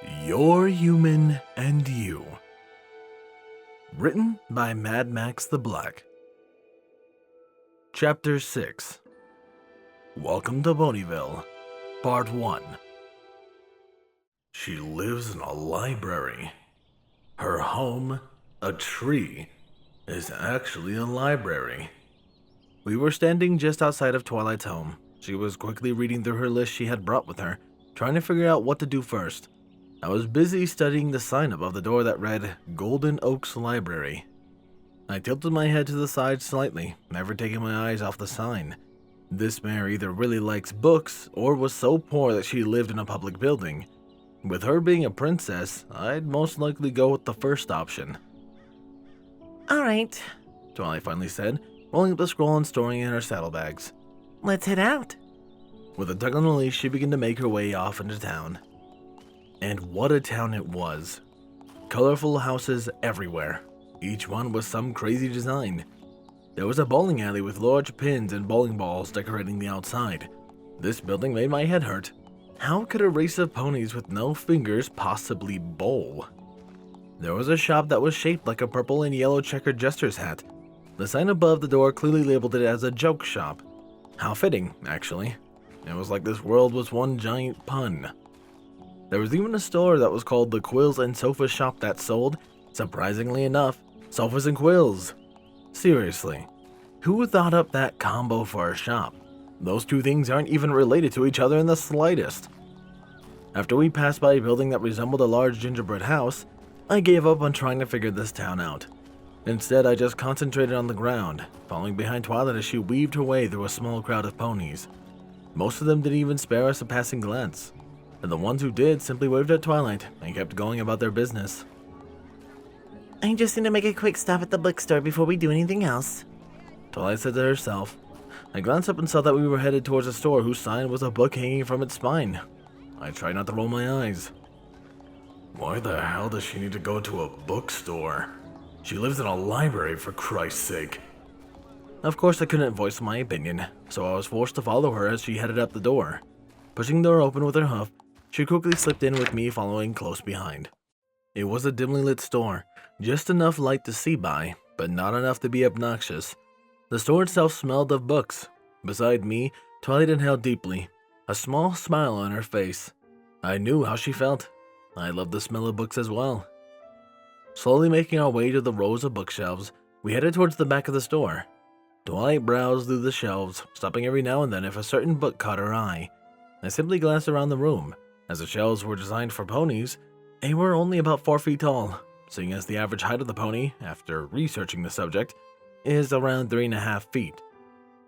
Your Human and You. Written by Mad Max the Black. Chapter 6. Welcome to Ponyville, Part 1. She lives in a library. Her home, a tree, is actually a library. We were standing just outside of Twilight's home. She was quickly reading through her list she had brought with her, trying to figure out what to do first. I was busy studying the sign above the door that read, Golden Oaks Library. I tilted my head to the side slightly, never taking my eyes off the sign. This mare either really likes books, or was so poor that she lived in a public building. With her being a princess, I'd most likely go with the first option. Alright, Twilight finally said, rolling up the scroll and storing it in her saddlebags. let's head out. With a tug on the leash, she began to make her way off into town. And what a town it was. Colorful houses everywhere. Each one was some crazy design. There was a bowling alley with large pins and bowling balls decorating the outside. This building made my head hurt. How could a race of ponies with no fingers possibly bowl? There was a shop that was shaped like a purple and yellow checkered jester's hat. The sign above the door clearly labeled it as a joke shop. How fitting, actually. It was like this world was one giant pun. There was even a store that was called the Quills and Sofa Shop that sold, surprisingly enough, sofas and quills. Seriously, who thought up that combo for a shop? Those two things aren't even related to each other in the slightest. After we passed by a building that resembled a large gingerbread house, I gave up on trying to figure this town out. Instead, I just concentrated on the ground, following behind Twilight as she weaved her way through a small crowd of ponies. Most of them didn't even spare us a passing glance, and the ones who did simply waved at Twilight and kept going about their business. I just need to make a quick stop at the bookstore before we do anything else. Twilight said to herself. I glanced up and saw that we were headed towards a store whose sign was a book hanging from its spine. I tried not to roll my eyes. Why the hell does she need to go to a bookstore? She lives in a library, for Christ's sake. Of course, I couldn't voice my opinion, so I was forced to follow her as she headed up the door. Pushing the door open with her hoof, she quickly slipped in with me following close behind. It was a dimly lit store, just enough light to see by, but not enough to be obnoxious. The store itself smelled of books. Beside me, Twilight inhaled deeply, a small smile on her face. I knew how she felt. I loved the smell of books as well. Slowly making our way to the rows of bookshelves, we headed towards the back of the store. Twilight browsed through the shelves, stopping every now and then if a certain book caught her eye. I simply glanced around the room. As the shelves were designed for ponies, they were only about 4 feet tall, seeing as the average height of the pony, after researching the subject, is around 3.5 feet.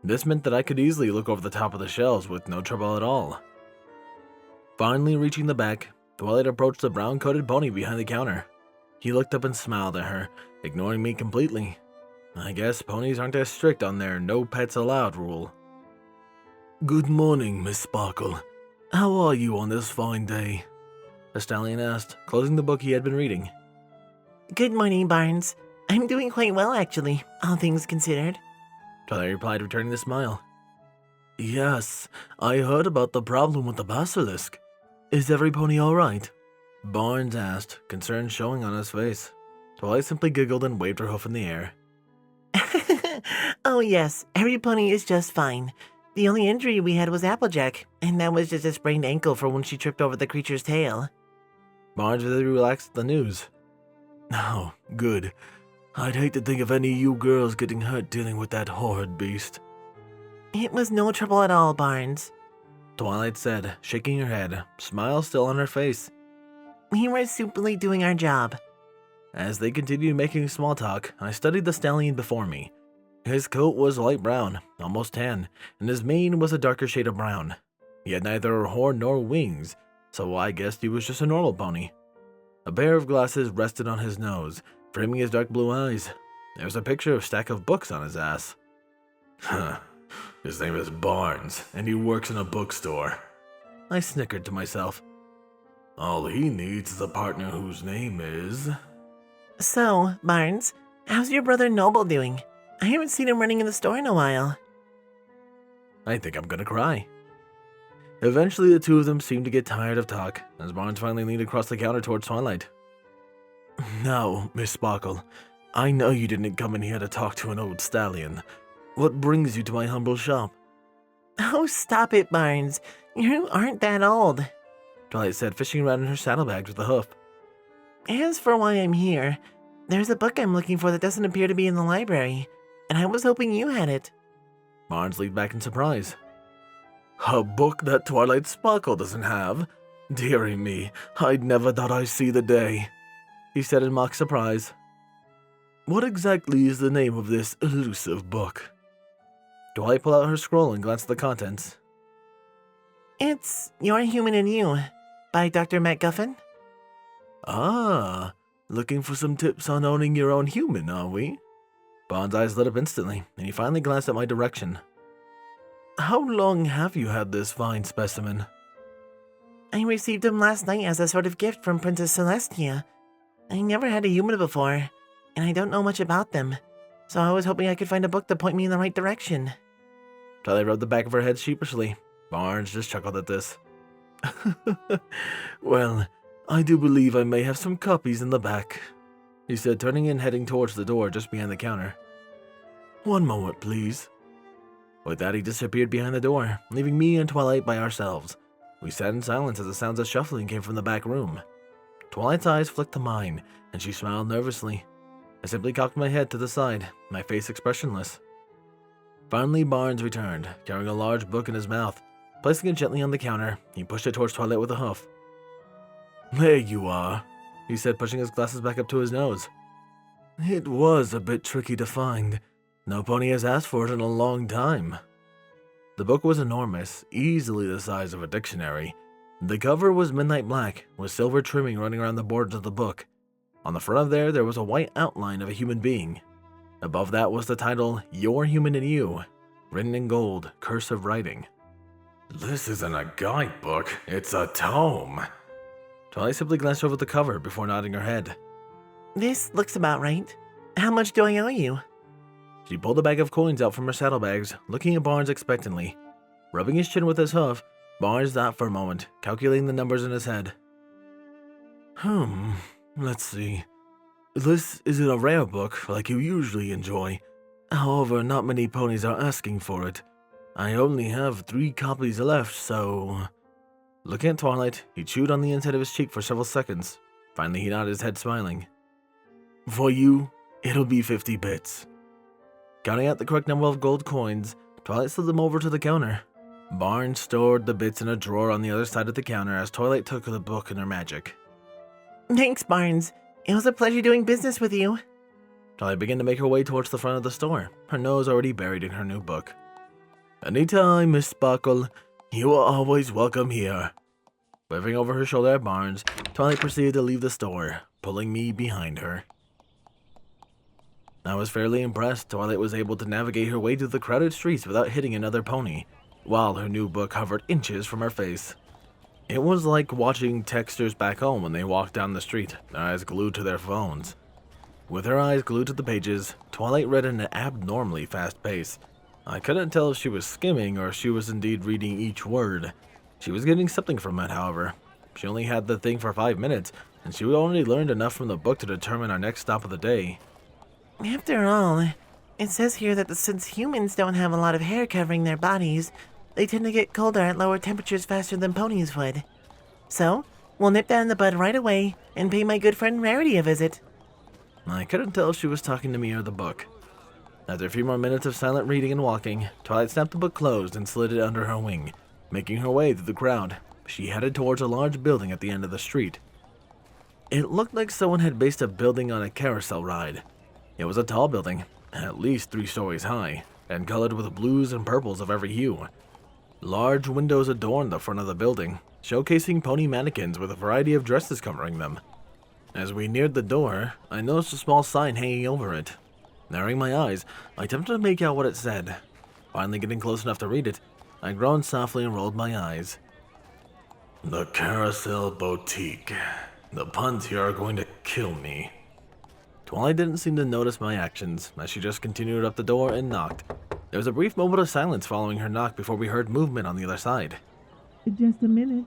This meant that I could easily look over the top of the shelves with no trouble at all. Finally reaching the back, Twilight approached the brown-coated pony behind the counter. He looked up and smiled at her, ignoring me completely. I guess ponies aren't as strict on their no pets allowed rule. Good morning, Miss Sparkle. How are you on this fine day? The stallion asked, closing the book he had been reading. Good morning, Barnes. I'm doing quite well, actually, all things considered. Twilight replied, returning the smile. Yes, I heard about the problem with the basilisk. Is every pony all right? Barnes asked, concern showing on his face. Twilight simply giggled and waved her hoof in the air. Oh yes, every pony is just fine. The only injury we had was Applejack, and that was just a sprained ankle from when she tripped over the creature's tail. Barnes really relaxed at the news. Oh, good. I'd hate to think of any of you girls getting hurt dealing with that horrid beast. It was no trouble at all, Barnes. Twilight said, shaking her head, smile still on her face. We were simply doing our job. As they continued making small talk, I studied the stallion before me. His coat was light brown, almost tan, and his mane was a darker shade of brown. He had neither a horn nor wings, so I guessed he was just a normal pony. A pair of glasses rested on his nose, framing his dark blue eyes. There was a picture of a stack of books on his ass. Huh. His name is Barnes, and he works in a bookstore. I snickered to myself. All he needs is a partner whose name is... So, Barnes, how's your brother Noble doing? I haven't seen him running in the store in a while. I think I'm gonna cry. Eventually, the two of them seemed to get tired of talk, as Barnes finally leaned across the counter towards Twilight. Now, Miss Sparkle, I know you didn't come in here to talk to an old stallion. What brings you to my humble shop? Oh, stop it, Barnes. You aren't that old. Twilight said, fishing around in her saddlebags with a hoof. As for why I'm here, there's a book I'm looking for that doesn't appear to be in the library, and I was hoping you had it. Barnes leaned back in surprise. A book that Twilight Sparkle doesn't have? Dearie me, I'd never thought I'd see the day, he said in mock surprise. What exactly is the name of this elusive book? Twilight pulled out her scroll and glanced at the contents. It's Your Human and You, by Dr. MacGuffin. Ah, looking for some tips on owning your own human, are we? Bond's eyes lit up instantly, and he finally glanced at my direction. How long have you had this fine specimen? I received him last night as a sort of gift from Princess Celestia. I never had a human before, and I don't know much about them, so I was hoping I could find a book to point me in the right direction. Twilight rubbed the back of her head sheepishly. Barnes just chuckled at this. Well, I do believe I may have some copies in the back, he said, turning and heading towards the door just behind the counter. One moment, please. With that, he disappeared behind the door, leaving me and Twilight by ourselves. We sat in silence as the sounds of shuffling came from the back room. Twilight's eyes flicked to mine, and she smiled nervously. I simply cocked my head to the side, my face expressionless. Finally, Barnes returned, carrying a large book in his mouth. Placing it gently on the counter, he pushed it towards Twilight with a hoof. There you are, he said, pushing his glasses back up to his nose. It was a bit tricky to find. No pony has asked for it in a long time. The book was enormous, easily the size of a dictionary. The cover was midnight black, with silver trimming running around the borders of the book. On the front of there was a white outline of a human being. Above that was the title, Your Human and You, written in gold, cursive writing. This isn't a guidebook, it's a tome. Twilight simply glanced over the cover before nodding her head. This looks about right. How much do I owe you? She pulled a bag of coins out from her saddlebags, looking at Barnes expectantly. Rubbing his chin with his hoof, Barnes thought for a moment, calculating the numbers in his head. Let's see. This isn't a rare book like you usually enjoy. However, not many ponies are asking for it. I only have 3 copies left, so... Looking at Twilight, he chewed on the inside of his cheek for several seconds. Finally, he nodded his head, smiling. For you, it'll be 50 bits. Counting out the correct number of gold coins, Twilight slid them over to the counter. Barnes stored the bits in a drawer on the other side of the counter as Twilight took the book in her magic. Thanks, Barnes. It was a pleasure doing business with you. Twilight began to make her way towards the front of the store, her nose already buried in her new book. Anytime, Miss Sparkle. You are always welcome here. Waving over her shoulder at Barnes, Twilight proceeded to leave the store, pulling me behind her. I was fairly impressed. Twilight was able to navigate her way through the crowded streets without hitting another pony, while her new book hovered inches from her face. It was like watching texters back home when they walked down the street, their eyes glued to their phones. With her eyes glued to the pages, Twilight read at an abnormally fast pace. I couldn't tell if she was skimming or if she was indeed reading each word. She was getting something from it, however. She only had the thing for 5 minutes, and she only learned enough from the book to determine our next stop of the day. After all, it says here that since humans don't have a lot of hair covering their bodies, they tend to get colder at lower temperatures faster than ponies would. So, we'll nip that in the bud right away and pay my good friend Rarity a visit. I couldn't tell if she was talking to me or the book. After a few more minutes of silent reading and walking, Twilight snapped the book closed and slid it under her wing. Making her way through the crowd, she headed towards a large building at the end of the street. It looked like someone had based a building on a carousel ride. It was a tall building, at least 3 stories high, and colored with blues and purples of every hue. Large windows adorned the front of the building, showcasing pony mannequins with a variety of dresses covering them. As we neared the door, I noticed a small sign hanging over it. Narrowing my eyes, I attempted to make out what it said. Finally getting close enough to read it, I groaned softly and rolled my eyes. The Carousel Boutique. The puns here are going to kill me. Twilight didn't seem to notice my actions, as she just continued up the door and knocked. There was a brief moment of silence following her knock before we heard movement on the other side. Just a minute.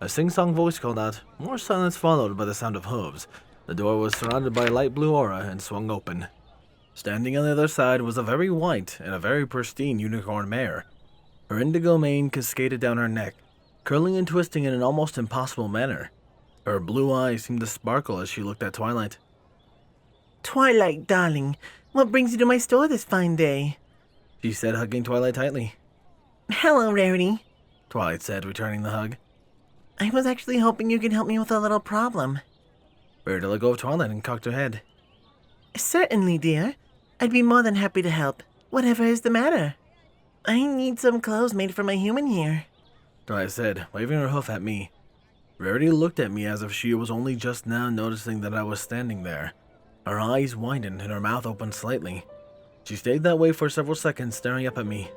A sing-song voice called out. More silence followed by the sound of hooves. The door was surrounded by a light blue aura and swung open. Standing on the other side was a very white and a very pristine unicorn mare. Her indigo mane cascaded down her neck, curling and twisting in an almost impossible manner. Her blue eyes seemed to sparkle as she looked at Twilight. Twilight, darling, what brings you to my store this fine day? She said, hugging Twilight tightly. Hello, Rarity, Twilight said, returning the hug. I was actually hoping you could help me with a little problem. Rarity let go of Twilight and cocked her head. Certainly, dear. I'd be more than happy to help. Whatever is the matter? I need some clothes made for my human here. Twilight said, waving her hoof at me. Rarity looked at me as if she was only just now noticing that I was standing there. Her eyes widened and her mouth opened slightly. She stayed that way for several seconds, staring up at me.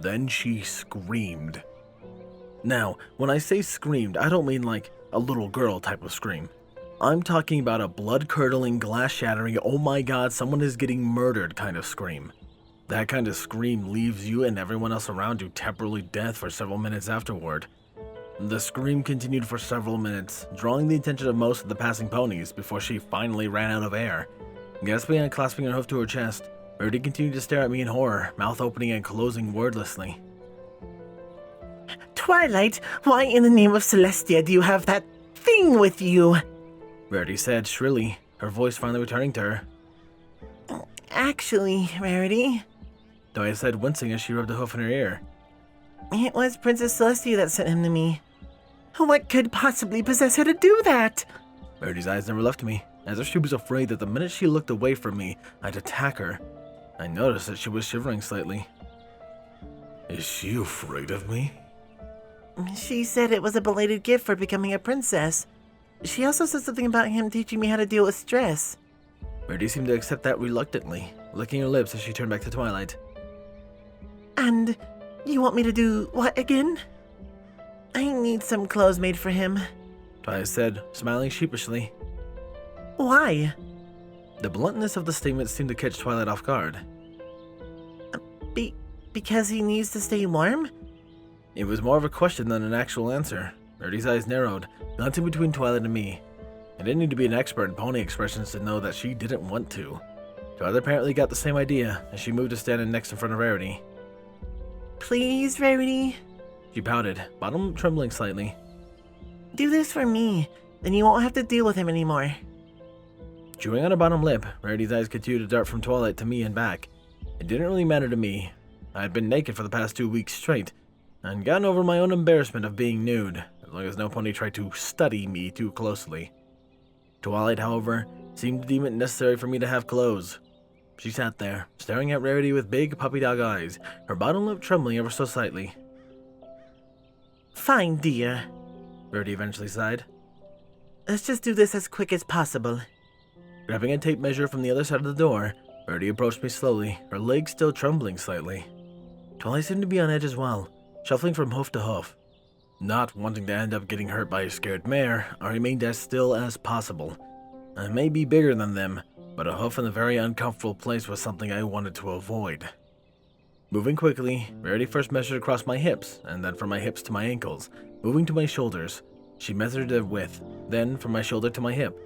Then she screamed. Now, when I say screamed, I don't mean like a little girl type of scream. I'm talking about a blood-curdling, glass-shattering, oh my god, someone is getting murdered kind of scream. That kind of scream leaves you and everyone else around you temporarily dead for several minutes afterward. The scream continued for several minutes, drawing the attention of most of the passing ponies before she finally ran out of air. Gasping and clasping her hoof to her chest, Rarity continued to stare at me in horror, mouth opening and closing wordlessly. Twilight, why in the name of Celestia do you have that thing with you? Rarity said shrilly, her voice finally returning to her. Actually, Rarity, Twilight said, wincing as she rubbed a hoof in her ear. It was Princess Celestia that sent him to me. What could possibly possess her to do that? Rarity's eyes never left me, as if she was afraid that the minute she looked away from me, I'd attack her. I noticed that she was shivering slightly. Is she afraid of me? She said it was a belated gift for becoming a princess. She also said something about him teaching me how to deal with stress. Rarity seemed to accept that reluctantly, licking her lips as she turned back to Twilight. And you want me to do what again? I need some clothes made for him. Twilight said, smiling sheepishly. Why? The bluntness of the statement seemed to catch Twilight off guard. Because he needs to stay warm? It was more of a question than an actual answer. Rarity's eyes narrowed, glancing between Twilight and me. I didn't need to be an expert in pony expressions to know that she didn't want to. Twilight apparently got the same idea, as she moved to stand next in front of Rarity. Please, Rarity? She pouted, bottom trembling slightly. Do this for me, then you won't have to deal with him anymore. Chewing on her bottom lip, Rarity's eyes continued to dart from Twilight to me and back. It didn't really matter to me. I had been naked for the past 2 weeks straight, and gotten over my own embarrassment of being nude, as long as no pony tried to study me too closely. Twilight, however, seemed to deem it necessary for me to have clothes. She sat there, staring at Rarity with big puppy dog eyes, her bottom lip trembling ever so slightly. Fine, dear. Rarity eventually sighed. Let's just do this as quick as possible. Grabbing a tape measure from the other side of the door, Rarity approached me slowly, her legs still trembling slightly. Twilight seemed to be on edge as well, shuffling from hoof to hoof. Not wanting to end up getting hurt by a scared mare, I remained as still as possible. I may be bigger than them, but a hoof in a very uncomfortable place was something I wanted to avoid. Moving quickly, Rarity first measured across my hips, and then from my hips to my ankles. Moving to my shoulders, she measured their width, then from my shoulder to my hip.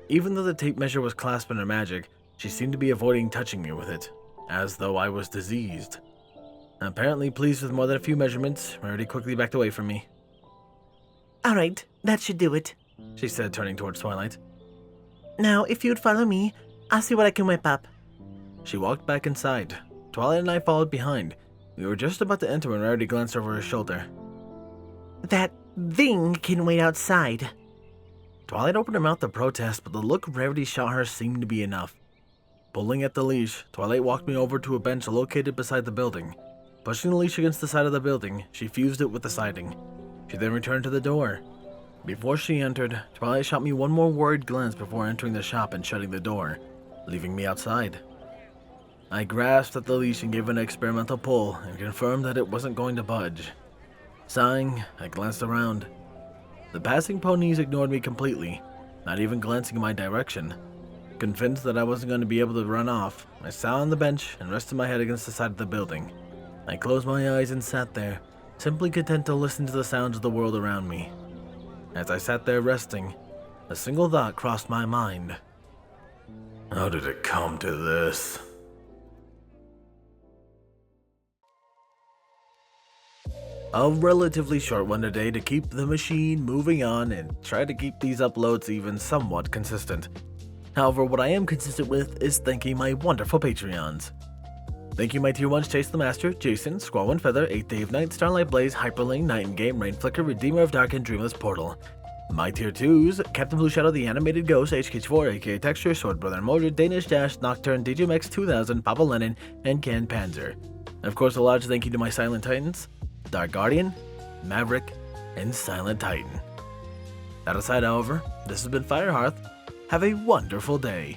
Even though the tape measure was clasped in her magic, she seemed to be avoiding touching me with it, as though I was diseased. Apparently pleased with more than a few measurements, Rarity quickly backed away from me. Alright, that should do it, she said, turning towards Twilight. Now, if you'd follow me, I'll see what I can whip up. She walked back inside. Twilight and I followed behind. We were just about to enter when Rarity glanced over her shoulder. That thing can wait outside. Twilight opened her mouth to protest, but the look Rarity shot her seemed to be enough. Pulling at the leash, Twilight walked me over to a bench located beside the building. Pushing the leash against the side of the building, she fused it with the siding. She then returned to the door. Before she entered, Twilight shot me one more worried glance before entering the shop and shutting the door, leaving me outside. I grasped at the leash and gave it an experimental pull and confirmed that it wasn't going to budge. Sighing, I glanced around. The passing ponies ignored me completely, not even glancing in my direction. Convinced that I wasn't going to be able to run off, I sat on the bench and rested my head against the side of the building. I closed my eyes and sat there, simply content to listen to the sounds of the world around me. As I sat there resting, a single thought crossed my mind. How did it come to this? A relatively short one today to keep the machine moving on and try to keep these uploads even somewhat consistent. However, what I am consistent with is thanking my wonderful Patreons. Thank you my Tier 1s Chase Lemaster, Jason, Squall, Windfeather, 8th Day of Night, Starlight Blaze, Hyperling, Night and Game, Rainflicker, Redeemer of Dark, and Dreamless Portal. My Tier 2s, Captain Blueshadow, The Animated Ghost, HK4, aka Texture, Sword Brother Mordred, Danish Dash, Nocturne, DJMX 2000, Papa Lennon, and Can Panzer. And of course, a large thank you to my Silent Titans, Dark Guardian, Maverick, and Silent Titan. That aside, however, this has been Firehearth. Have a wonderful day.